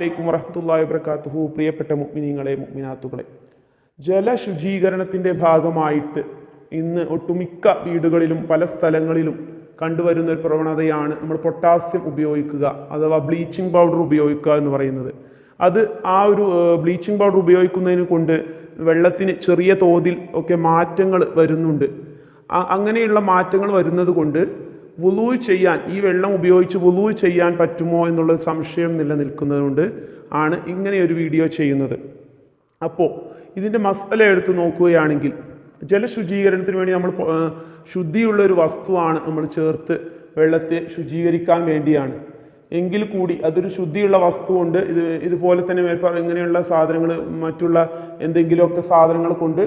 അലൈക്കും വറഹ്മത്തുള്ളാഹി വബറകാതുഹു. പ്രിയപ്പെട്ട മുഅ്മിനീങ്ങളെ മുഅ്മിനാത്തുകളെ, ജലശുചീകരണത്തിൻ്റെ ഭാഗമായിട്ട് ഇന്ന് ഒട്ടുമിക്ക വീടുകളിലും പല സ്ഥലങ്ങളിലും കണ്ടുവരുന്ന ഒരു പ്രവണതയാണ് നമ്മൾ പൊട്ടാസ്യം ഉപയോഗിക്കുക അഥവാ ബ്ലീച്ചിങ് പൗഡർ ഉപയോഗിക്കുക എന്ന് പറയുന്നത്. അത് ആ ഒരു ബ്ലീച്ചിങ് പൗഡർ ഉപയോഗിക്കുന്നതിന് കൊണ്ട് വെള്ളത്തിന് ചെറിയ തോതിൽ ഒക്കെ മാറ്റങ്ങൾ വരുന്നുണ്ട്. അങ്ങനെയുള്ള മാറ്റങ്ങൾ വരുന്നത് കൊണ്ട് വുളൂ ചെയ്യാൻ, ഈ വെള്ളം ഉപയോഗിച്ച് വുളൂ ചെയ്യാൻ പറ്റുമോ എന്നുള്ള സംശയം നിലനിൽക്കുന്നതുകൊണ്ട് ആണ് ഇങ്ങനെ ഒരു വീഡിയോ ചെയ്യുന്നത്. അപ്പോൾ ഇതിൻ്റെ മസല എടുത്ത് നോക്കുകയാണെങ്കിൽ, ജലശുചീകരണത്തിന് വേണ്ടി നമ്മൾ ശുദ്ധിയുള്ള ഒരു വസ്തുവാണ് നമ്മൾ ചേർത്ത് വെള്ളത്തെ ശുചീകരിക്കാൻ വേണ്ടിയാണ്. എങ്കിൽ കൂടി അതൊരു ശുദ്ധിയുള്ള വസ്തു കൊണ്ട് ഇതുപോലെ തന്നെ ഇങ്ങനെയുള്ള സാധനങ്ങൾ, മറ്റുള്ള എന്തെങ്കിലുമൊക്കെ സാധനങ്ങൾ കൊണ്ട്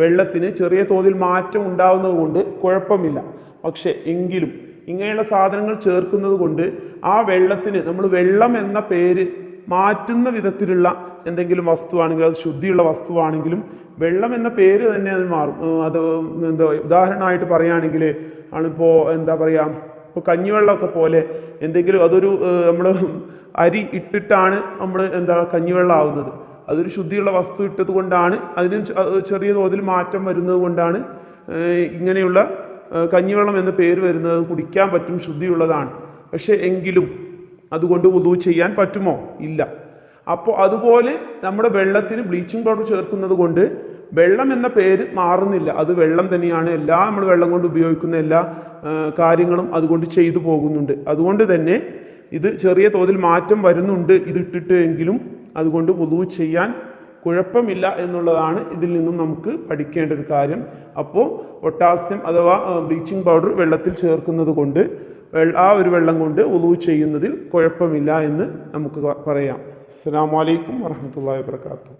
വെള്ളത്തിന് ചെറിയ തോതിൽ മാറ്റം ഉണ്ടാവുന്നത് കൊണ്ട് കുഴപ്പമില്ല. പക്ഷെ എങ്കിലും ഇങ്ങനെയുള്ള സാധനങ്ങൾ ചേർക്കുന്നത് കൊണ്ട് ആ വെള്ളത്തിന് നമ്മൾ വെള്ളം എന്ന പേര് മാറ്റുന്ന വിധത്തിലുള്ള എന്തെങ്കിലും വസ്തുവാണെങ്കിലും, അത് ശുദ്ധിയുള്ള വസ്തുവാണെങ്കിലും വെള്ളം എന്ന പേര് തന്നെ അത് മാറും. അത് ഉദാഹരണമായിട്ട് പറയുകയാണെങ്കിൽ ആണിപ്പോൾ ഇപ്പോൾ കഞ്ഞിവെള്ളമൊക്കെ പോലെ എന്തെങ്കിലും അതൊരു നമ്മൾ അരി ഇട്ടിട്ടാണ് നമ്മൾ കഞ്ഞിവെള്ളം ആവുന്നത്. അതൊരു ശുദ്ധിയുള്ള വസ്തു ഇട്ടത് കൊണ്ടാണ് അതിന് ചെറിയ തോതിൽ മാറ്റം വരുന്നത് കൊണ്ടാണ് ഇങ്ങനെയുള്ള കഞ്ഞിവെള്ളം എന്ന പേര് വരുന്നത്. കുടിക്കാൻ പറ്റും, ശുദ്ധിയുള്ളതാണ്. പക്ഷേ എങ്കിലും അതുകൊണ്ട് വുളൂ ചെയ്യാൻ പറ്റുമോ? ഇല്ല. അപ്പോൾ അതുപോലെ നമ്മുടെ വെള്ളത്തിന് ബ്ലീച്ചിങ് പൗഡർ ചേർക്കുന്നത് കൊണ്ട് വെള്ളം എന്ന പേര് മാറുന്നില്ല, അത് വെള്ളം തന്നെയാണ്. നമ്മൾ വെള്ളം കൊണ്ട് ഉപയോഗിക്കുന്ന എല്ലാ കാര്യങ്ങളും അതുകൊണ്ട് ചെയ്തു പോകുന്നുണ്ട്. അതുകൊണ്ട് തന്നെ ഇത് ചെറിയ തോതിൽ മാറ്റം വരുന്നുണ്ട് ഇതിട്ടിട്ട് എങ്കിലും അതുകൊണ്ട് വുളൂ ചെയ്യാൻ കുഴപ്പമില്ല എന്നുള്ളതാണ് ഇതിൽ നിന്നും നമുക്ക് പഠിക്കേണ്ട ഒരു കാര്യം. അപ്പോൾ പൊട്ടാസ്യം അഥവാ ബ്ലീച്ചിങ് പൗഡർ വെള്ളത്തിൽ ചേർക്കുന്നത് കൊണ്ട് ആ ഒരു വെള്ളം കൊണ്ട് വുളൂ ചെയ്യുന്നതിൽ കുഴപ്പമില്ല എന്ന് നമുക്ക് പറയാം. അസ്സലാമു അലൈക്കും വറഹ്മത്തുള്ളാഹി വബറകാതുഹു.